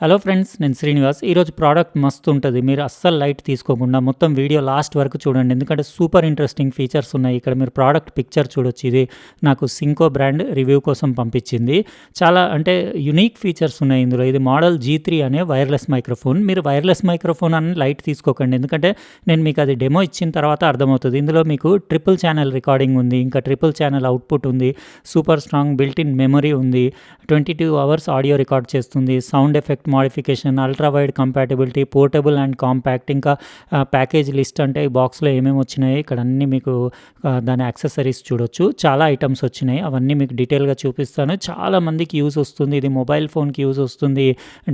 Hello friends, నేను శ్రీనివాస్. ఈరోజు product మస్తు ఉంటుంది. మీరు అస్సలు లైట్ తీసుకోకుండా మొత్తం వీడియో లాస్ట్ వరకు చూడండి, ఎందుకంటే సూపర్ ఇంట్రెస్టింగ్ ఫీచర్స్ ఉన్నాయి. ఇక్కడ మీరు ప్రోడక్ట్ పిక్చర్ చూడొచ్చు. ఇది నాకు సింకో బ్రాండ్ రివ్యూ కోసం పంపించింది. చాలా అంటే యునిక్ ఫీచర్స్ ఉన్నాయి ఇందులో. ఇది మోడల్ G3 అనే వైర్లెస్ మైక్రోఫోన్. మీరు వైర్లెస్ మైక్రోఫోన్ అని లైట్ తీసుకోకండి, ఎందుకంటే నేను మీకు అది డెమో ఇచ్చిన తర్వాత అర్థమవుతుంది. ఇందులో మీకు ట్రిపుల్ ఛానల్ రికార్డింగ్ ఉంది, ఇంకా ట్రిపుల్ ఛానల్ అవుట్పుట్ ఉంది, super strong built in memory ఉంది, 22 అవర్స్ ఆడియో రికార్డ్ చేస్తుంది, sound effect modification, ultra wide compatibility, portable and compact, ఇంకా ప్యాకేజ్ లిస్ట్ అంటే ఈ బాక్స్లో ఏమేమి వచ్చినాయి ఇక్కడ అన్నీ మీకు దాని యాక్సెసరీస్ చూడొచ్చు. చాలా ఐటమ్స్ వచ్చినాయి, అవన్నీ మీకు డీటెయిల్గా చూపిస్తాను. చాలా మందికి యూజ్ వస్తుంది. ఇది మొబైల్ ఫోన్కి యూజ్ వస్తుంది,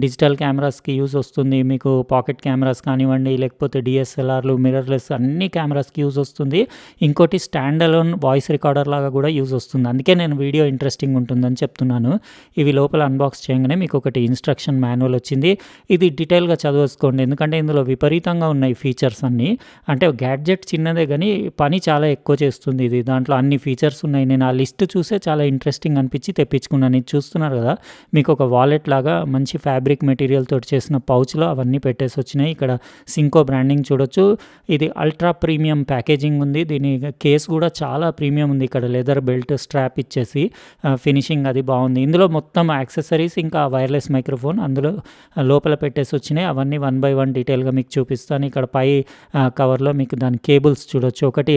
డిజిటల్ కెమెరాస్కి యూజ్ వస్తుంది, మీకు పాకెట్ కెమెరాస్ కానివ్వండి, లేకపోతే డిఎస్ఎల్ఆర్లు, మిర్రర్లెస్ అన్ని కెమెరాస్కి యూజ్ వస్తుంది. ఇంకోటి స్టాండ్ అలోన్ వాయిస్ రికార్డర్ లాగా కూడా యూజ్ వస్తుంది. అందుకే నేను వీడియో ఇంట్రెస్టింగ్ ఉంటుందని చెప్తున్నాను. ఇవి లోపల అన్బాక్స్ చేయగానే మీకు ఒకటి ఇన్స్ట్రక్షన్ మాన్యువల్ వచ్చింది. ఇది డీటెయిల్గా చదవేసుకోండి, ఎందుకంటే ఇందులో విపరీతంగా ఉన్నాయి ఫీచర్స్ అన్నీ. అంటే గ్యాడ్జెట్ చిన్నదే కానీ పని చాలా ఎక్కువ చేస్తుంది ఇది. దాంట్లో అన్ని ఫీచర్స్ ఉన్నాయి. నేను ఆ లిస్ట్ చూసే చాలా ఇంట్రెస్టింగ్ అనిపించి తెప్పించుకున్నాను. ఇది చూస్తున్నారు కదా, మీకు ఒక వాలెట్ లాగా మంచి ఫ్యాబ్రిక్ మెటీరియల్ తోటి చేసిన పౌచ్లో అవన్నీ పెట్టేసి వచ్చినాయి. ఇక్కడ సింకో బ్రాండింగ్ చూడొచ్చు. ఇది అల్ట్రా ప్రీమియం ప్యాకేజింగ్ ఉంది. దీని కేస్ కూడా చాలా ప్రీమియం ఉంది. ఇక్కడ లెదర్ బెల్ట్ స్ట్రాప్ ఇచ్చేసి ఫినిషింగ్ అది బాగుంది. ఇందులో మొత్తం యాక్సెసరీస్ ఇంకా వైర్లెస్ మైక్రోఫోన్ అందులో లోపల పెట్టేసి వచ్చినాయి. అవన్నీ 1 by 1 డీటెయిల్గా మీకు చూపిస్తాను. ఇక్కడ పై కవర్లో మీకు దాని కేబుల్స్ చూడొచ్చు. ఒకటి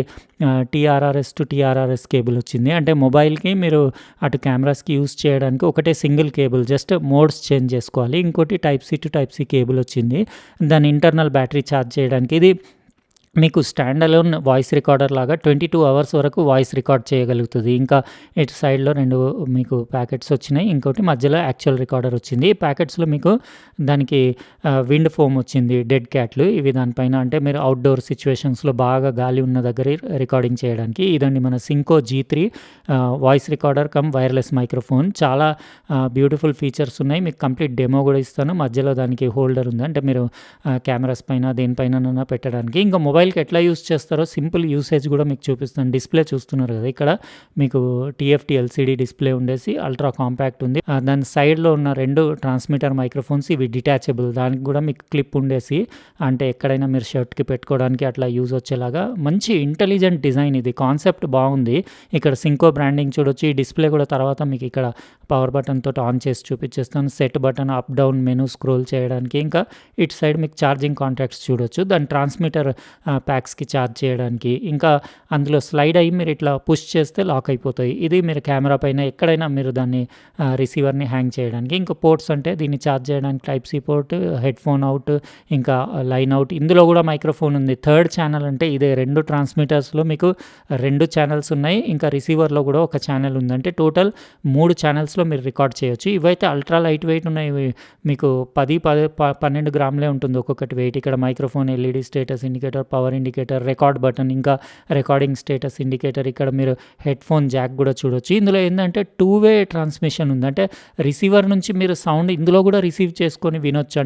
TRRS టు TRRS కేబుల్ వచ్చింది, అంటే మొబైల్కి మీరు అటు కెమెరాస్కి యూస్ చేయడానికి ఒకటే single cable, just modes change చేసుకోవాలి. ఇంకోటి Type-C టు Type-C కేబుల్ వచ్చింది, దాని ఇంటర్నల్ బ్యాటరీ ఛార్జ్ చేయడానికి. ఇది మీకు స్టాండ్ అలోన్ వాయిస్ రికార్డర్ లాగా 22 అవర్స్ వరకు వాయిస్ రికార్డ్ చేయగలుగుతుంది. ఇంకా ఇటు సైడ్లో 2 మీకు ప్యాకెట్స్ వచ్చినాయి, ఇంకోటి మధ్యలో యాక్చువల్ రికార్డర్ వచ్చింది. ఈ ప్యాకెట్స్లో మీకు దానికి విండ్ ఫోమ్ వచ్చింది, డెడ్ క్యాట్లు ఇవి దానిపైన, అంటే మీరు అవుట్డోర్ సిచ్యువేషన్స్లో బాగా గాలి ఉన్న దగ్గర రికార్డింగ్ చేయడానికి. ఇదండి మన సింకో G3 voice recorder come wireless microphone. చాలా బ్యూటిఫుల్ ఫీచర్స్ ఉన్నాయి. మీకు కంప్లీట్ డెమో కూడా ఇస్తాను. మధ్యలో దానికి హోల్డర్ ఉంది, అంటే మీరు కెమెరాస్ పైన దేనిపైన పెట్టడానికి. ఇంకా మొబైల్కి ఎట్లా యూస్ చేస్తారో సింపుల్ యూసేజ్ కూడా మీకు చూపిస్తాను. డిస్ప్లే చూస్తున్నారు కదా, ఇక్కడ మీకు TFT LCD డిస్ప్లే ఉండేసి అల్ట్రా కాంపాక్ట్ ఉంది. దాని సైడ్లో ఉన్న 2 ట్రాన్స్మిటర్ మైక్రోఫోన్స్ ఇవి డిటాచబుల్, దానికి కూడా మీకు క్లిప్ ఉండేసి, అంటే ఎక్కడైనా మీరు షర్ట్కి పెట్టుకోవడానికి అట్లా యూజ్ వచ్చేలాగా మంచి ఇంటెలిజెంట్ డిజైన్. ఇది కాన్సెప్ట్ బాగుంది. ఇక్కడ సింకో బ్రాండింగ్ చూడొచ్చు. ఈ డిస్ప్లే కూడా తర్వాత మీకు ఇక్కడ పవర్ బటన్ తోటి ఆన్ చేసి చూపించేస్తాను. Set button, up down menu scroll చేయడానికి. ఇంకా ఇటు సైడ్ మీకు ఛార్జింగ్ కాంటాక్ట్స్ చూడొచ్చు, దాని ట్రాన్స్మిటర్ ప్యాక్స్కి ఛార్జ్ చేయడానికి. ఇంకా అందులో స్లైడ్ అయ్యి మీరు ఇట్లా పుష్ చేస్తే లాక్ అయిపోతాయి. ఇది మీరు కెమెరా పైన ఎక్కడైనా మీరు దాన్ని రిసీవర్ని హ్యాంగ్ చేయడానికి. ఇంకా పోర్ట్స్ అంటే దీన్ని ఛార్జ్ చేయడానికి Type-C port, head phone out, ఇంకా లైన్ అవుట్. ఇందులో కూడా మైక్రోఫోన్ ఉంది. 3rd ఛానల్ అంటే ఇదే. 2 ట్రాన్స్మిటర్స్లో మీకు 2 ఛానల్స్ ఉన్నాయి, ఇంకా రిసీవర్లో కూడా ఒక ఛానల్ ఉంది, అంటే టోటల్ 3 ఛానల్స్లో మీరు రికార్డ్ చేయొచ్చు. ఇవైతే అల్ట్రా లైట్ వెయిట్ ఉన్నాయి. మీకు 12 గ్రాములే ఉంటుంది ఒక్కొక్కటి వెయిట్. ఇక్కడ microphone, LED status indicator, power indicator, record button, ఇంకా రికార్డింగ్ స్టేటస్ ఇండికేటర్. ఇక్కడ మీరు హెడ్ ఫోన్ జాక్ కూడా చూడొచ్చు. ఇందులో ఏంటంటే 2-way ట్రాన్స్మిషన్ ఉంది, అంటే రిసీవర్ నుంచి మీరు సౌండ్ ఇందులో కూడా రిసీవ్ చేసుకొని వినొచ్చు.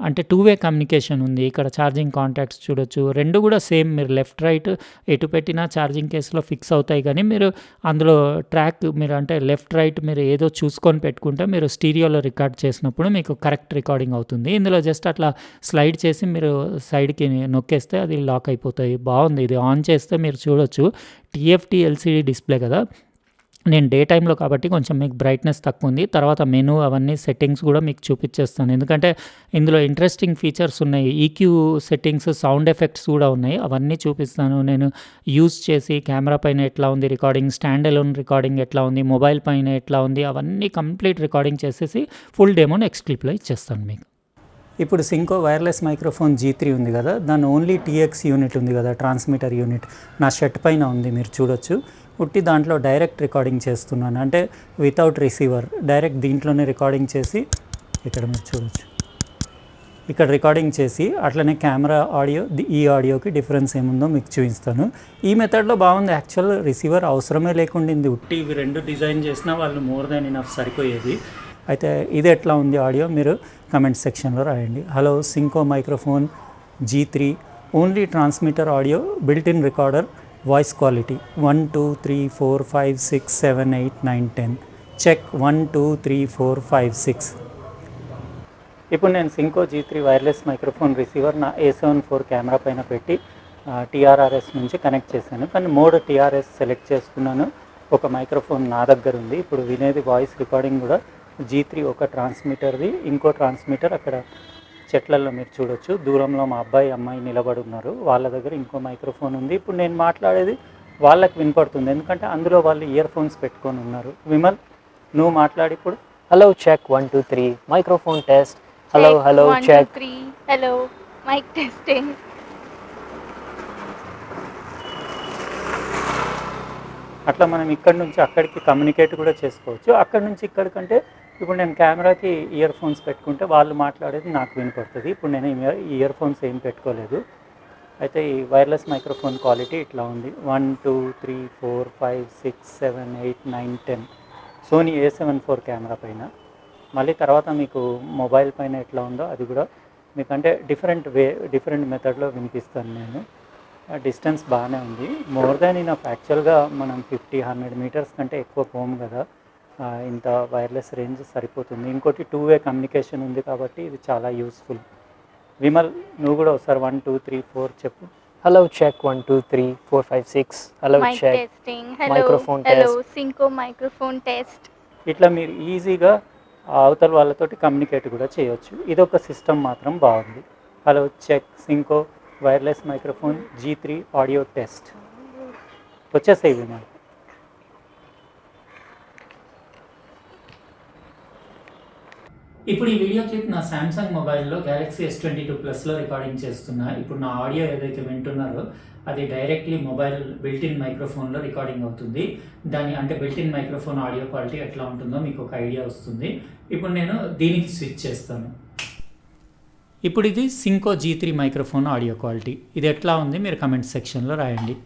అంటే 2-way కమ్యూనికేషన్ ఉంది. ఇక్కడ ఛార్జింగ్ కాంటాక్ట్స్ చూడొచ్చు. 2 కూడా సేమ్, మీరు లెఫ్ట్ రైట్ ఎటు పెట్టినా ఛార్జింగ్ కేసులో ఫిక్స్ అవుతాయి. కానీ మీరు అందులో ట్రాక్ మీరు అంటే లెఫ్ట్ రైట్ మీరు ఏదో చూసుకొని పెట్టుకుంటే మీరు స్టీరియోలో రికార్డ్ చేసినప్పుడు మీకు కరెక్ట్ రికార్డింగ్ అవుతుంది. ఇందులో జస్ట్ అట్లా స్లైడ్ చేసి మీరు సైడ్కి నొక్కేస్తే అది లాక్ అయిపోతాయి. బాగుంది. ఇది ఆన్ చేస్తే మీరు చూడొచ్చు. TFT LCD డిస్ప్లే కదా, నేను డే టైంలో కాబట్టి కొంచెం మీకు బ్రైట్నెస్ తక్కువ ఉంది. తర్వాత మెనూ అవన్నీ సెట్టింగ్స్ కూడా మీకు చూపించేస్తాను, ఎందుకంటే ఇందులో ఇంట్రెస్టింగ్ ఫీచర్స్ ఉన్నాయి. EQ సెట్టింగ్స్, సౌండ్ ఎఫెక్ట్స్ కూడా ఉన్నాయి. అవన్నీ చూపిస్తాను. నేను యూజ్ చేసి కెమెరా పైన ఎట్లా ఉంది రికార్డింగ్, స్టాండ్ అలోన్ రికార్డింగ్ ఎట్లా ఉంది, మొబైల్ పైన ఎట్లా ఉంది, అవన్నీ కంప్లీట్ రికార్డింగ్ చేసేసి ఫుల్ డెమో నెక్స్ట్ క్లిప్లో ఇచ్చేస్తాను మీకు. ఇప్పుడు సింకో వైర్లెస్ మైక్రోఫోన్ G3 ఉంది కదా, దాని ఓన్లీ TX యూనిట్ ఉంది కదా, ట్రాన్స్మిటర్ యూనిట్ నా షర్ట్ పైన ఉంది, మీరు చూడొచ్చు. ఉట్టి దాంట్లో డైరెక్ట్ రికార్డింగ్ చేస్తున్నాను, అంటే వితౌట్ రిసీవర్, డైరెక్ట్ దీంట్లోనే రికార్డింగ్ చేసి ఇక్కడ మీరు చూడొచ్చు. ఇక్కడ రికార్డింగ్ చేసి అట్లనే కెమెరా ఆడియో, ఈ ఆడియోకి డిఫరెన్స్ ఏముందో మీకు చూపిస్తాను. ఈ మెథడ్లో బాగుంది. యాక్చువల్ రిసీవర్ అవసరమే లేకుండింది, ఉట్టి ఇవి 2 డిజైన్ చేసినా వాళ్ళు మోర్ దెన్ ఇనఫ్ సరిపోయేది. అయితే ఇది ఎట్లా ఉంది ఆడియో మీరు కమెంట్ సెక్షన్లో రాయండి. Hello, సింకో microphone G3 only transmitter audio, built in recorder, voice quality 1 2 3 4 5 6 7 8 9 10. Check 1 2 3 4 5 6. ఇప్పుడు నేను సింకో G3 వైర్లెస్ మైక్రోఫోన్ రిసీవర్ నా A74 కెమెరా పైన పెట్టి TRRS నుంచి కనెక్ట్ చేశాను. కానీ మోడ్ TRS సెలెక్ట్ చేసుకున్నాను. ఒక మైక్రోఫోన్ నా దగ్గర ఉంది. ఇప్పుడు వినేది వాయిస్ రికార్డింగ్ కూడా G3 ఒక ట్రాన్స్మిటర్ది, ఇంకో ట్రాన్స్మిటర్ అక్కడ చెట్లల్లో మీరు చూడొచ్చు. దూరంలో మా అబ్బాయి అమ్మాయి నిలబడి ఉన్నారు. వాళ్ళ దగ్గర ఇంకో మైక్రోఫోన్ ఉంది. ఇప్పుడు నేను మాట్లాడేది వాళ్ళకి వినపడుతుంది, ఎందుకంటే అందులో వాళ్ళు ఇయర్ ఫోన్స్ పెట్టుకొని ఉన్నారు. విమల్, నువ్వు మాట్లాడి ఇప్పుడు. Hello, check 1 2 3 microphone test. Hello, Check, hello, 1 check. 2 3 hello mic testing. అట్లా మనం ఇక్కడి నుంచి అక్కడికి కమ్యూనికేట్ కూడా చేసుకోవచ్చు. అక్కడి నుంచి ఇక్కడికంటే ఇప్పుడు నేను కెమెరాకి ఇయర్ ఫోన్స్ పెట్టుకుంటే వాళ్ళు మాట్లాడేది నాకు వినపడుతుంది. ఇప్పుడు నేను ఇయర్ ఫోన్స్ ఏం పెట్టుకోలేదు. అయితే ఈ వైర్లెస్ మైక్రోఫోన్ క్వాలిటీ ఇట్లా ఉంది. 1 2 3 4 5 6 7 8 9 10 సోనీ A74 కెమెరా పైన. మళ్ళీ తర్వాత మీకు మొబైల్ పైన ఎట్లా ఉందో అది కూడా మీకంటే డిఫరెంట్ మెథడ్లో వినిపిస్తాను నేను. డిస్టెన్స్ బాగానే ఉంది, మోర్ దాన్ ఇనఫ్. యాక్చువల్గా మనం 50-100 మీటర్స్ కంటే ఎక్కువ పోము కదా, ఇంత వైర్లెస్ రేంజ్ సరిపోతుంది. ఇంకోటి 2-వే కమ్యూనికేషన్ ఉంది కాబట్టి ఇది చాలా యూస్ఫుల్. విమల్, నువ్వు కూడా ఒకసారి 1 2 3 4 చెప్పు. Hello, check 1 2 3 4 5 6. Hello, Mic check. testing. Hello. Microphone Hello. test. Synco microphone test. ఇట్లా మీరు ఈజీగా అవతల వాళ్ళతోటి కమ్యూనికేట్ కూడా చేయొచ్చు. ఇదొక సిస్టమ్ మాత్రం బాగుంది. Hello check Synco wireless microphone G3 audio test. వచ్చేసాయి విమల్. ఇప్పుడు ఈ వీడియో క్లిప్ నా సామ్సంగ్ మొబైల్లో Galaxy S22 ప్లస్లో రికార్డింగ్ చేస్తున్నా. ఇప్పుడు నా ఆడియో ఏదైతే వింటున్నారో అది డైరెక్ట్లీ మొబైల్ బిల్టిన్ మైక్రోఫోన్లో రికార్డింగ్ అవుతుంది. దాని అంటే బిల్టిన్ మైక్రోఫోన్ ఆడియో క్వాలిటీ ఎట్లా ఉంటుందో మీకు ఒక ఐడియా వస్తుంది. ఇప్పుడు నేను దీనికి స్విచ్ చేస్తాను. ఇప్పుడు ఇది సింకో G3 మైక్రోఫోన్ ఆడియో క్వాలిటీ. ఇది ఎట్లా ఉంది మీరు కమెంట్ సెక్షన్లో రాయండి.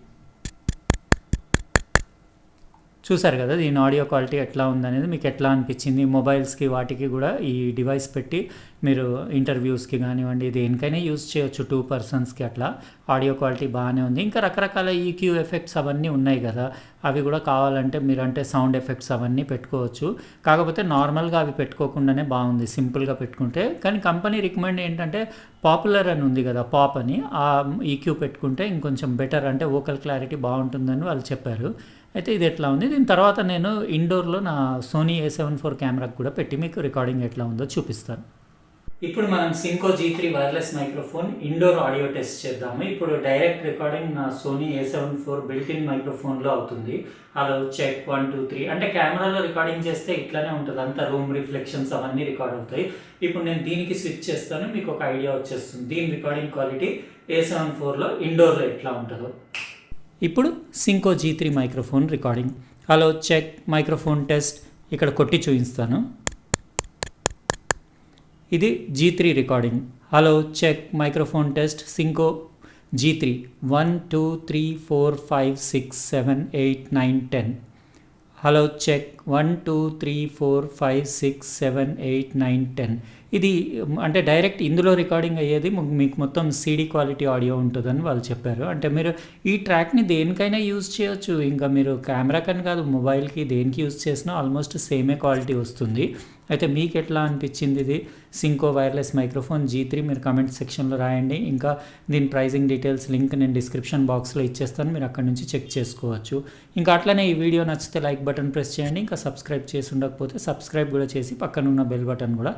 చూసారు కదా దీని ఆడియో క్వాలిటీ ఎట్లా ఉందనేది, మీకు ఎట్లా అనిపించింది. మొబైల్స్కి వాటికి కూడా ఈ డివైస్ పెట్టి మీరు ఇంటర్వ్యూస్కి కానివ్వండి దేనికైనా యూజ్ చేయొచ్చు. 2 పర్సన్స్కి అట్లా ఆడియో క్వాలిటీ బాగానే ఉంది. ఇంకా రకరకాల ఈక్యూ ఎఫెక్ట్స్ అవన్నీ ఉన్నాయి కదా, అవి కూడా కావాలంటే మీరు అంటే సౌండ్ ఎఫెక్ట్స్ అవన్నీ పెట్టుకోవచ్చు. కాకపోతే నార్మల్గా అవి పెట్టుకోకుండానే బాగుంది, సింపుల్గా పెట్టుకుంటే. కానీ కంపెనీ రికమెండ్ ఏంటంటే పాపులర్ అని ఉంది కదా, పాప్ అని, ఆ ఈక్యూ పెట్టుకుంటే ఇంకొంచెం బెటర్, అంటే వోకల్ క్లారిటీ బాగుంటుందని వాళ్ళు చెప్పారు. అయితే ఇది ఎట్లా ఉంది. దీని తర్వాత నేను ఇండోర్లో నా సోనీ A74 కెమెరాకి కూడా పెట్టి మీకు రికార్డింగ్ ఎట్లా ఉందో చూపిస్తాను. ఇప్పుడు మనం Synco G3 wireless microphone indoor audio test చేద్దాము. ఇప్పుడు డైరెక్ట్ రికార్డింగ్ నా సోనీ A74 బిల్టిన్ మైక్రోఫోన్లో అవుతుంది. హలో చెక్ 1 2 3 అంటే కెమెరాలో రికార్డింగ్ చేస్తే ఇట్లానే ఉంటుంది, అంతా రూమ్ రిఫ్లెక్షన్స్ అవన్నీ రికార్డ్ అవుతాయి. ఇప్పుడు నేను దీనికి స్విచ్ చేస్తాను, మీకు ఒక ఐడియా వచ్చేస్తుంది దీని రికార్డింగ్ క్వాలిటీ A74లో ఇండోర్లో ఎట్లా ఉంటుందో. ఇప్పుడు Synco G3 microphone recording. Hello check microphone test. ఇక్కడ కొట్టి చూపిస్తాను. ఇది G3 recording. Hello check microphone test Synco G3 1 2 3 4 5 6 7 8 9 10. Hello check 1 2 3 4 5 6 7 8 9 10. ఇది అంటే డైరెక్ట్ ఇందులో రికార్డింగ్ అయ్యేది మీకు మొత్తం CD క్వాలిటీ ఆడియో ఉంటుందని వాళ్ళు చెప్పారు. అంటే మీరు ఈ ట్రాక్ని దేనికైనా యూజ్ చేయొచ్చు. ఇంకా మీరు కెమెరాకని కాదు, మొబైల్కి దేనికి యూజ్ చేసినా ఆల్మోస్ట్ సేమే క్వాలిటీ వస్తుంది. అయితే మీకు ఎట్లా అనిపించింది ఇది సింకో వైర్లెస్ మైక్రోఫోన్ G3 మీరు కమెంట్ సెక్షన్లో రాయండి. ఇంకా దీని ప్రైజింగ్ డీటెయిల్స్ లింక్ నేను డిస్క్రిప్షన్ బాక్స్లో ఇచ్చేస్తాను, మీరు అక్కడ నుంచి చెక్ చేసుకోవచ్చు. ఇంకా అట్లనే ఈ వీడియో నచ్చితే లైక్ బటన్ ప్రెస్ చేయండి. ఇంకా సబ్స్క్రైబ్ చేసి ఉండకపోతే సబ్స్క్రైబ్ కూడా చేసి పక్కన ఉన్న బెల్ బటన్ కూడా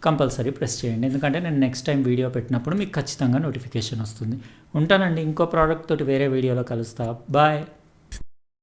కంపల్సరీ ప్రెస్ చేయండి, ఎందుకంటే నేను నెక్స్ట్ టైం వీడియో పెట్టినప్పుడు మీకు ఖచ్చితంగా నోటిఫికేషన్ వస్తుంది. ఉంటానండి, ఇంకో ప్రోడక్ట్ తోటి వేరే వీడియోలో కలుస్తా. బాయ్.